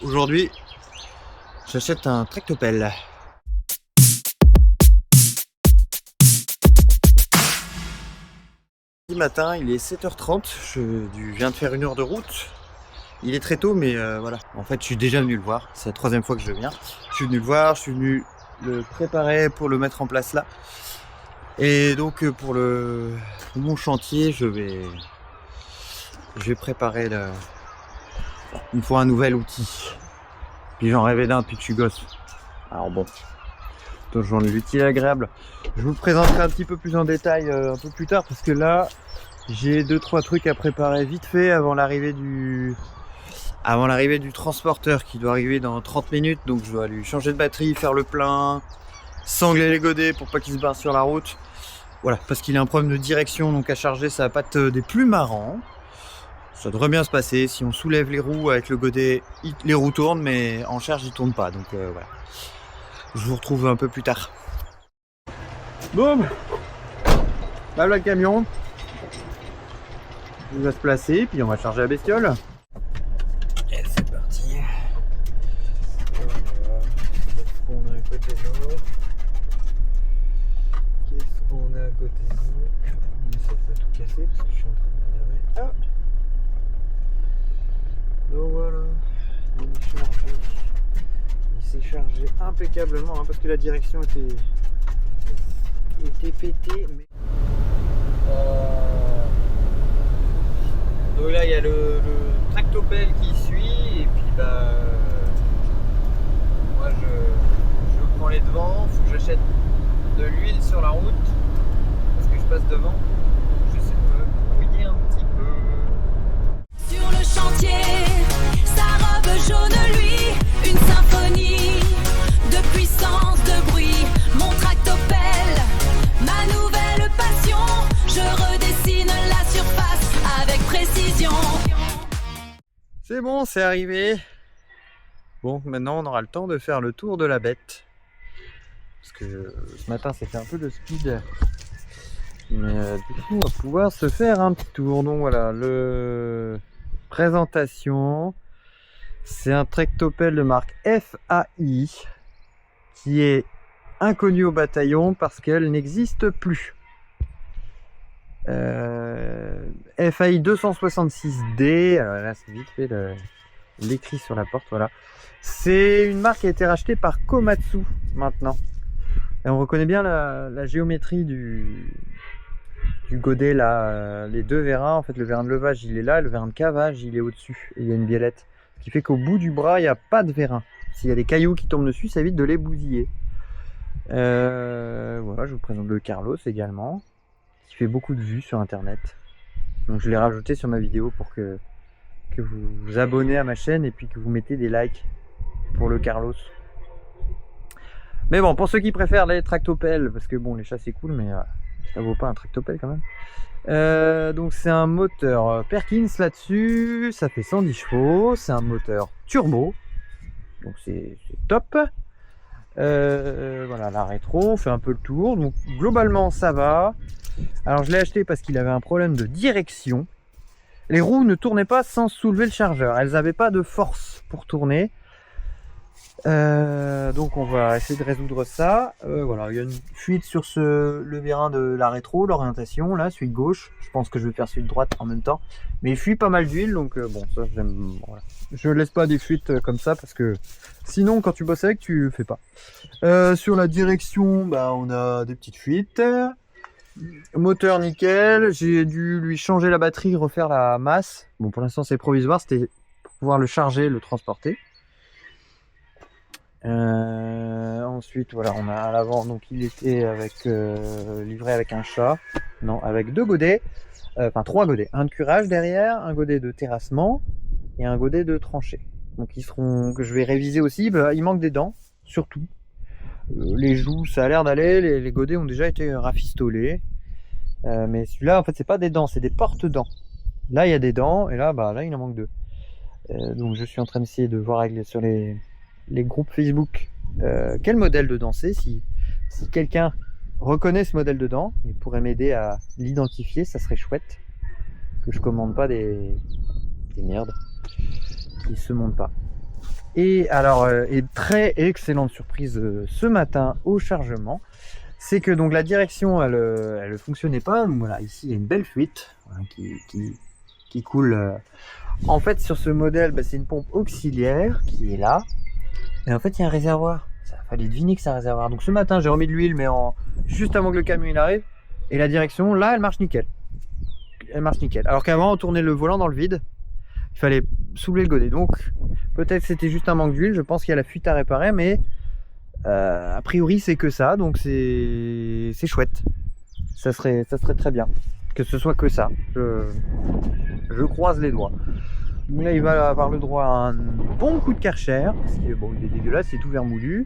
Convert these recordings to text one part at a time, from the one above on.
Aujourd'hui, j'achète un tractopelle. Ce matin, il est 7h30, je viens de faire 1 heure de route. Il est très tôt, mais voilà. En fait, je suis déjà venu le voir. C'est la 3e fois que je viens. Je suis venu le voir, je suis venu le préparer pour le mettre en place là. Et donc pour mon chantier, je vais préparer il me faut un nouvel outil. Puis j'en rêvais d'un depuis que je suis gosse. Alors bon, j'en ai l'utile agréable. Je vous le présenterai un petit peu plus en détail un peu plus tard, parce que là j'ai 2-3 trucs à préparer vite fait avant l'arrivée du transporteur qui doit arriver dans 30 minutes. Donc je dois lui changer de batterie, faire le plein, sangler les godets pour pas qu'il se barre sur la route. Voilà, parce qu'il a un problème de direction, donc à charger ça va pas être des plus marrants. Ça devrait bien se passer. Si on soulève les roues avec le godet, les roues tournent, mais en charge ils tournent pas. Donc voilà. Je vous retrouve un peu plus tard. Boum, là le camion. Il va se placer, puis on va charger la bestiole. Et c'est parti. Qu'est-ce qu'on a à côté de nous? Qu'est-ce qu'on a à côté de nous? Ça peut tout casser parce que je suis en train de m'énerver. Ah, donc voilà, il est chargé. Il s'est chargé impeccablement hein, parce que la direction était pétée. Mais... Donc là il y a le tractopelle qui suit et puis bah moi je prends les devants. Faut que j'achète de l'huile sur la route parce que je passe devant. J'essaie de me mouiller un petit peu. Sur le chantier, sa robe jaune lui, une symphonie de puissance, de bruit. Mon tractopelle, ma nouvelle passion. Je redessine la surface avec précision. C'est bon, c'est arrivé. Bon, maintenant on aura le temps de faire le tour de la bête. Parce que ce matin c'était un peu de speed. Mais du coup on va pouvoir se faire un petit tour. Donc voilà, présentation. C'est un tractopelle de marque FAI qui est inconnu au bataillon parce qu'elle n'existe plus. FAI 266D, alors là c'est vite fait l'écrit sur la porte, voilà. C'est une marque qui a été rachetée par Komatsu maintenant. Et on reconnaît bien la géométrie du godet là, les deux vérins. En fait le vérin de levage il est là, le vérin de cavage il est au-dessus et il y a une biellette. Ce qui fait qu'au bout du bras il n'y a pas de vérin. S'il y a des cailloux qui tombent dessus, ça évite de les bousiller. Voilà, je vous présente le Carlos également, qui fait beaucoup de vues sur internet. Donc je l'ai rajouté sur ma vidéo pour que vous vous abonnez à ma chaîne et puis que vous mettez des likes pour le Carlos. Mais bon, pour ceux qui préfèrent les tractopelles, parce que bon les chats c'est cool mais ça vaut pas un tractopelle quand même. Donc c'est un moteur Perkins là-dessus, ça fait 110 chevaux, c'est un moteur turbo, donc c'est top. Voilà, la rétro, on fait un peu le tour, donc globalement ça va. Alors je l'ai acheté parce qu'il avait un problème de direction. Les roues ne tournaient pas sans soulever le chargeur, elles n'avaient pas de force pour tourner. Donc on va essayer de résoudre ça. Voilà, il y a une fuite sur le vérin de la rétro, l'orientation là, celui de gauche. Je pense que je vais faire celui de droite en même temps, mais il fuit pas mal d'huile, donc bon ça j'aime. Voilà. Je laisse pas des fuites comme ça parce que sinon quand tu bosses avec tu fais pas. Sur la direction, bah on a des petites fuites. Moteur nickel, j'ai dû lui changer la batterie, refaire la masse. Bon pour l'instant c'est provisoire, c'était pour pouvoir le charger, le transporter. Ensuite voilà, on a à l'avant, donc il était livré avec un chat, non, avec 2 godets, enfin 3 godets, un de curage derrière, un godet de terrassement et un godet de tranchée. Donc que je vais réviser aussi. Bah, il manque des dents surtout, les joues ça a l'air d'aller, les godets ont déjà été rafistolés, mais celui-là en fait c'est pas des dents, c'est des porte-dents. Là il y a des dents et là bah là il en manque 2. Donc je suis en train d'essayer de voir avec sur les groupes Facebook quel modèle de dent c'est. Si quelqu'un reconnaît ce modèle de dent et pourrait m'aider à l'identifier, ça serait chouette, que je commande pas des merdes qui se montent pas. Et alors, et très excellente surprise ce matin au chargement, c'est que donc la direction elle fonctionnait pas. Donc voilà, ici il y a une belle fuite hein, qui coule. En fait, sur ce modèle, c'est une pompe auxiliaire qui est là. Et en fait, il y a un réservoir. Ça fallait deviner que c'est un réservoir. Donc ce matin, j'ai remis de l'huile, mais juste avant que le camion il arrive. Et la direction, là, elle marche nickel. Elle marche nickel. Alors qu'avant, on tournait le volant dans le vide. Il fallait soulever le godet. Donc, peut-être c'était juste un manque d'huile. Je pense qu'il y a la fuite à réparer, mais a priori, c'est que ça. Donc, c'est chouette. Ça serait très bien que ce soit que ça. Je croise les doigts. Donc là, il va avoir le droit à un bon coup de Karcher. Parce que bon, il est dégueulasse, c'est tout vermoulu.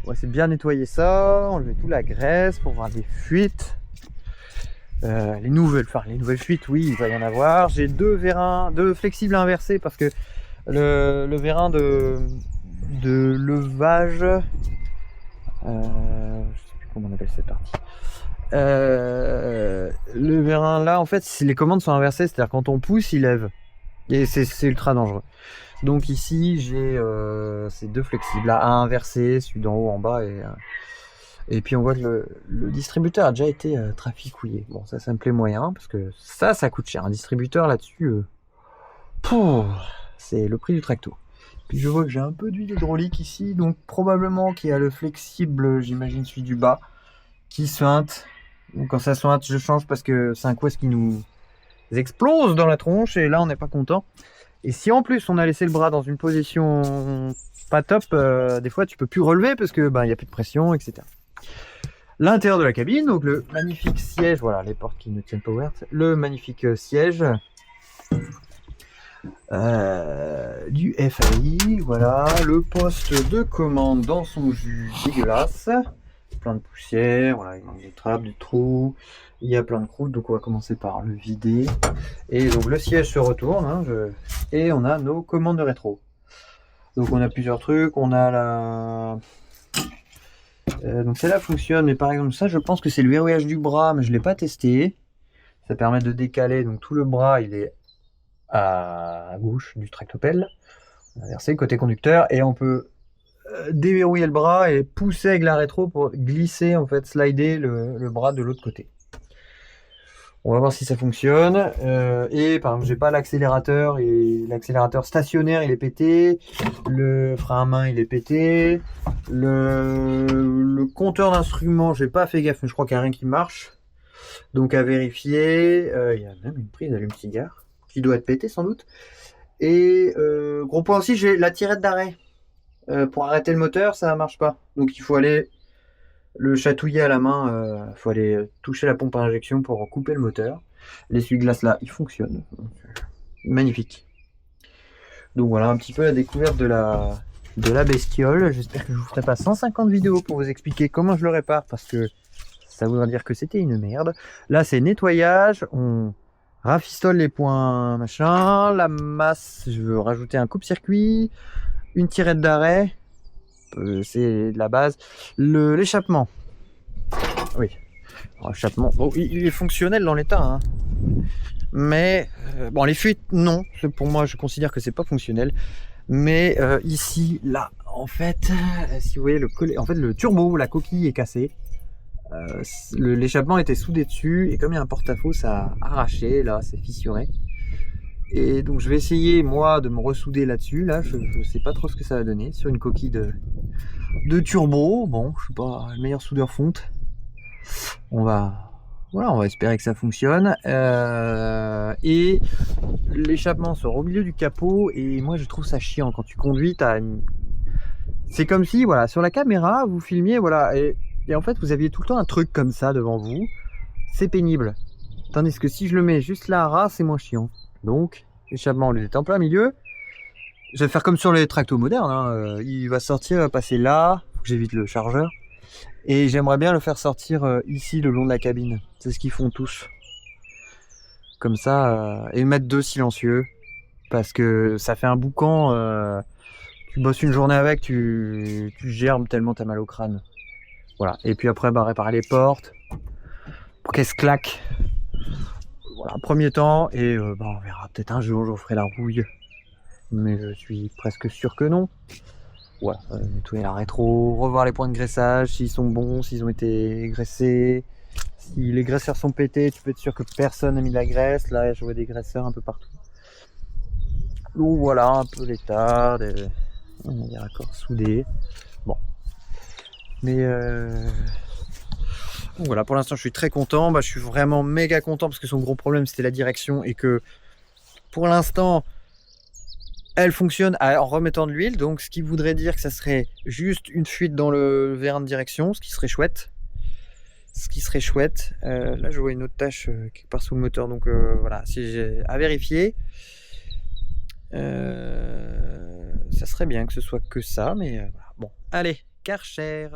On va essayer de bien nettoyer ça, enlever toute la graisse pour voir les fuites. Les nouvelles fuites, oui, il va y en avoir. J'ai deux flexibles inversés parce que le vérin de levage, je sais plus comment on appelle cette partie. Le vérin là, en fait, si les commandes sont inversées, c'est-à-dire quand on pousse, il lève. Et c'est ultra dangereux. Donc ici, j'ai ces deux flexibles à inverser, celui d'en haut en bas et puis on voit que le distributeur a déjà été traficouillé. Bon, ça me plaît moyen parce que ça coûte cher. Un distributeur là-dessus, c'est le prix du tracto. Puis je vois que j'ai un peu d'huile hydraulique ici, donc probablement qu'il y a le flexible, j'imagine celui du bas, qui suinte. Donc quand ça suinte, je change parce que c'est un couesse qui nous explose dans la tronche et là on n'est pas content. Et si en plus on a laissé le bras dans une position pas top, des fois tu peux plus relever parce que il y a plus de pression, etc. L'intérieur de la cabine, donc le magnifique siège, voilà les portes qui ne tiennent pas ouvertes, le magnifique siège du FAI, voilà le poste de commande dans son jus dégueulasse, plein de poussière, voilà, il y a des trappes, des trous, il y a plein de croûtes, donc on va commencer par le vider. Et donc le siège se retourne hein, et on a nos commandes de rétro. Donc on a plusieurs trucs, on a la donc celle-là fonctionne, mais par exemple ça je pense que c'est le verrouillage du bras, mais je l'ai pas testé. Ça permet de décaler, donc tout le bras il est à gauche du tractopelle, inversé côté conducteur, et on peut déverrouiller le bras et pousser avec la rétro pour glisser, en fait slider le bras de l'autre côté. On va voir si ça fonctionne. Et par exemple, j'ai pas l'accélérateur et l'accélérateur stationnaire il est pété, le frein à main il est pété, le compteur d'instruments j'ai pas fait gaffe, mais je crois qu'il n'y a rien qui marche. Donc à vérifier. Il y a même une prise d'allume-cigare qui doit être pétée sans doute. Et gros point aussi, j'ai la tirette d'arrêt. Pour arrêter le moteur, ça marche pas. Donc il faut aller le chatouiller à la main, faut aller toucher la pompe à injection pour couper le moteur. L'essuie-glace là, il fonctionne. Magnifique. Donc voilà un petit peu la découverte de la bestiole. J'espère que je vous ferai pas 150 vidéos pour vous expliquer comment je le répare parce que ça voudrait dire que c'était une merde. Là c'est nettoyage, on rafistole les points machin, la masse, je veux rajouter un coupe-circuit, une tirette d'arrêt. C'est de la base. L'échappement. Oui. L'échappement. Bon, il est fonctionnel dans l'état. Hein. Mais bon, les fuites, non. Pour moi, je considère que c'est pas fonctionnel. Mais ici, là, en fait, si vous voyez le turbo, la coquille est cassée. L'échappement était soudé dessus et comme il y a un porte-à-faux, ça a arraché. Là, c'est fissuré. Et donc je vais essayer moi de me ressouder là-dessus. Là, je sais pas trop ce que ça va donner sur une coquille de turbo. Bon, je suis pas le meilleur soudeur fonte. On va espérer que ça fonctionne. Et l'échappement sort au milieu du capot et moi je trouve ça chiant quand tu conduis. C'est comme si voilà sur la caméra vous filmiez voilà et en fait vous aviez tout le temps un truc comme ça devant vous. C'est pénible. Tandis que si je le mets juste là à ras, c'est moins chiant. Donc, l'échappement, il est en plein milieu. Je vais faire comme sur les tractos modernes. Hein. Il va sortir, il va passer là. Faut que j'évite le chargeur. Et j'aimerais bien le faire sortir ici, le long de la cabine. C'est ce qu'ils font tous. Comme ça. Et mettre deux silencieux. Parce que ça fait un boucan. Tu bosses une journée avec, tu gerbes tellement t'as mal au crâne. Voilà. Et puis après, réparer les portes. Pour qu'elles se claquent. Voilà, premier temps, et on verra peut-être un jour, je vous ferai la rouille. mais je suis presque sûr que non. Voilà, nettoyer la rétro, revoir les points de graissage, s'ils sont bons, s'ils ont été graissés. Si les graisseurs sont pétés, tu peux être sûr que personne n'a mis de la graisse. Là, je vois des graisseurs un peu partout. Donc voilà, un peu l'état, des raccords soudés. Bon. Mais donc voilà, pour l'instant, je suis très content. Je suis vraiment méga content parce que son gros problème, c'était la direction et que pour l'instant, elle fonctionne en remettant de l'huile. Donc, ce qui voudrait dire que ça serait juste une fuite dans le vérin de direction, ce qui serait chouette. Là, je vois une autre tâche quelque part sous le moteur. Donc voilà, si j'ai à vérifier. Ça serait bien que ce soit que ça, mais voilà. Bon, allez, Karcher.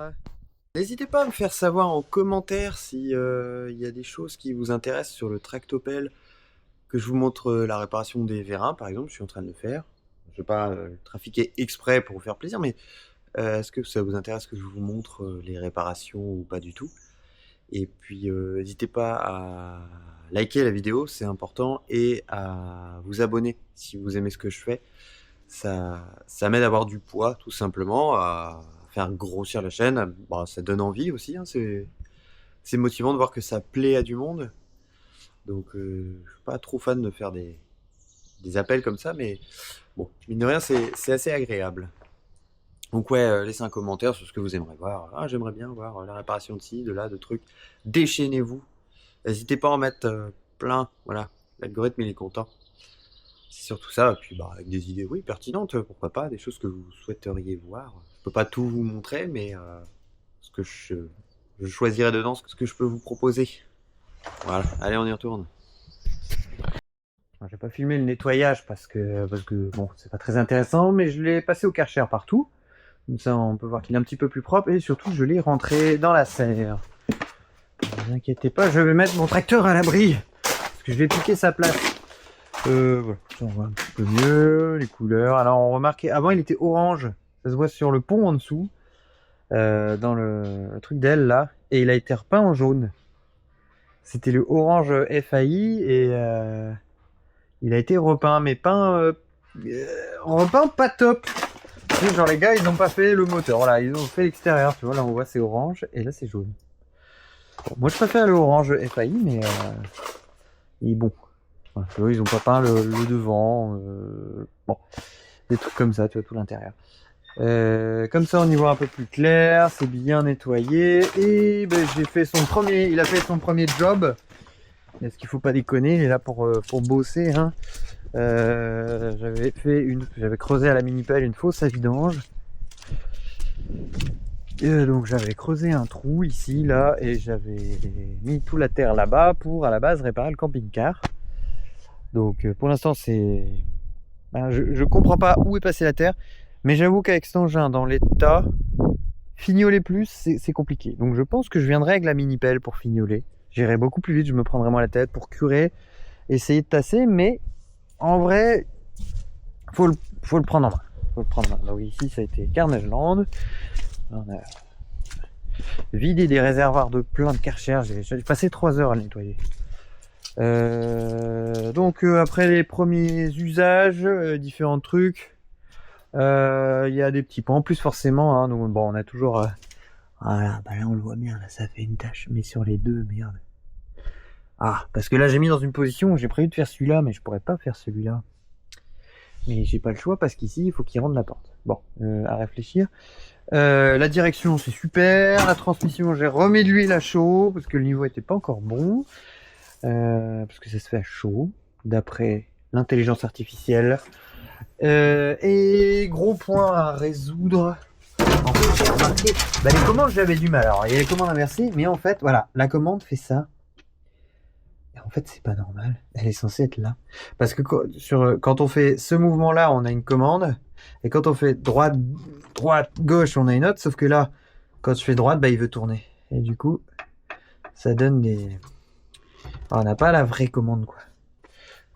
N'hésitez pas à me faire savoir en commentaire si il y a des choses qui vous intéressent sur le tractopelle, que je vous montre la réparation des vérins, par exemple, je suis en train de le faire. Je vais pas trafiquer exprès pour vous faire plaisir, mais est-ce que ça vous intéresse que je vous montre les réparations ou pas du tout? Et puis n'hésitez pas à liker la vidéo, c'est important, et à vous abonner si vous aimez ce que je fais. Ça m'aide à avoir du poids, tout simplement, à faire grossir la chaîne. Ça donne envie aussi, hein, c'est motivant de voir que ça plaît à du monde. Donc je suis pas trop fan de faire des appels comme ça, mais bon, mine de rien, c'est assez agréable. Donc ouais, laissez un commentaire sur ce que vous aimeriez voir. Ah, j'aimerais bien voir la réparation de ci, de là, de trucs. Déchaînez-vous. N'hésitez pas à en mettre plein. Voilà, l'algorithme il est content. C'est surtout ça. Et puis avec des idées, oui, pertinentes, pourquoi pas, des choses que vous souhaiteriez voir. Je peux pas tout vous montrer, mais ce que je choisirai dedans, ce que je peux vous proposer. Voilà, allez, on y retourne. J'ai pas filmé le nettoyage parce que bon, c'est pas très intéressant, mais je l'ai passé au Karcher partout. Comme ça, on peut voir qu'il est un petit peu plus propre, et surtout, je l'ai rentré dans la serre. Ne vous inquiétez pas, je vais mettre mon tracteur à l'abri, parce que je vais piquer sa place. Voilà, on voit un petit peu mieux les couleurs. Alors, on remarquait, avant, il était orange. Ça se voit sur le pont en dessous, dans le truc d'aile là, et il a été repeint en jaune. C'était le orange FAI, et il a été repeint, mais repeint pas top. Genre les gars, ils n'ont pas fait le moteur, voilà, ils ont fait l'extérieur, tu vois, là on voit c'est orange, et là c'est jaune. Bon, moi je préfère le orange FAI, mais il est bon. Voilà, tu vois, ils ont pas peint le devant, bon, des trucs comme ça, tu vois, tout l'intérieur. Comme ça on y voit un peu plus clair, c'est bien nettoyé, et j'ai fait il a fait son premier job. Est-ce qu'il faut pas déconner, il est là pour bosser, hein. J'avais creusé à la mini-pelle une fosse à vidange. Donc j'avais creusé un trou ici, là, et j'avais mis toute la terre là-bas pour à la base réparer le camping-car. Donc pour l'instant c'est... je comprends pas où est passée la terre, mais j'avoue qu'avec cet engin dans l'état, fignoler plus c'est compliqué. Donc je pense que je viendrai avec la mini-pelle pour fignoler. J'irai beaucoup plus vite, je me prendrai moins la tête pour curer, essayer de tasser, mais en vrai, faut le prendre en main. Donc ici, ça a été Carnage Land. On a vidé des réservoirs de plein de Karcher. J'ai passé 3 heures à le nettoyer. Donc après les premiers usages, différents trucs, il y a des petits points en plus forcément. Hein, donc bon, on a toujours... voilà, là on le voit bien, là ça fait une tache. Mais sur les deux, merde. Ah, parce que là j'ai mis dans une position où j'ai prévu de faire celui-là, mais je pourrais pas faire celui-là. Mais j'ai pas le choix parce qu'ici il faut qu'il rentre la porte. Bon, à réfléchir. La direction c'est super. La transmission, j'ai remis de l'huile à chaud parce que le niveau était pas encore bon. Parce que ça se fait à chaud, d'après l'intelligence artificielle. Et gros point à résoudre. En fait, j'ai remarqué, les commandes j'avais du mal. Alors il y a les commandes inversées, mais en fait, voilà, la commande fait ça. En fait, c'est pas normal. Elle est censée être là. Parce que quand on fait ce mouvement-là, on a une commande. Et quand on fait droite, gauche, on a une autre. Sauf que là, quand je fais droite, il veut tourner. Et du coup, ça donne des... on n'a pas la vraie commande, quoi.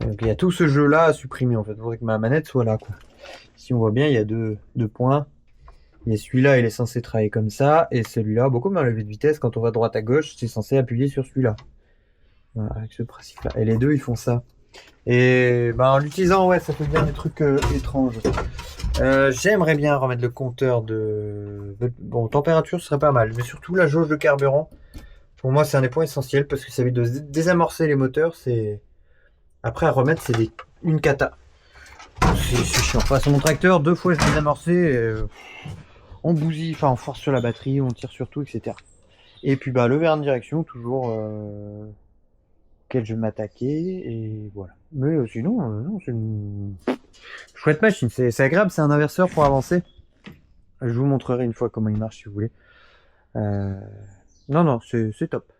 Donc il y a tout ce jeu-là à supprimer, en fait. Il faudrait que ma manette soit là, quoi. Si on voit bien, il y a deux points. Il y a celui-là, il est censé travailler comme ça. Et celui-là, beaucoup comme un levier de vitesse, quand on va droite à gauche, c'est censé appuyer sur celui-là. Voilà, avec ce principe-là. Et les deux, ils font ça. Et ben, en l'utilisant, ouais, ça peut dire des trucs étranges. J'aimerais bien remettre le compteur de... Bon, température, ce serait pas mal. Mais surtout, la jauge de carburant. Pour moi, c'est un des points essentiels parce que ça évite de désamorcer les moteurs. C'est après à remettre, une cata. C'est chiant. Enfin, sur mon tracteur, 2 fois je désamorçais, on bousille, enfin on force sur la batterie, on tire sur tout, etc. Et puis bah le verre de direction, toujours auquel je vais m'attaquer, et voilà. Mais sinon, non, c'est une chouette machine. C'est agréable, c'est un inverseur pour avancer. Je vous montrerai une fois comment il marche si vous voulez. Non, non, c'est top.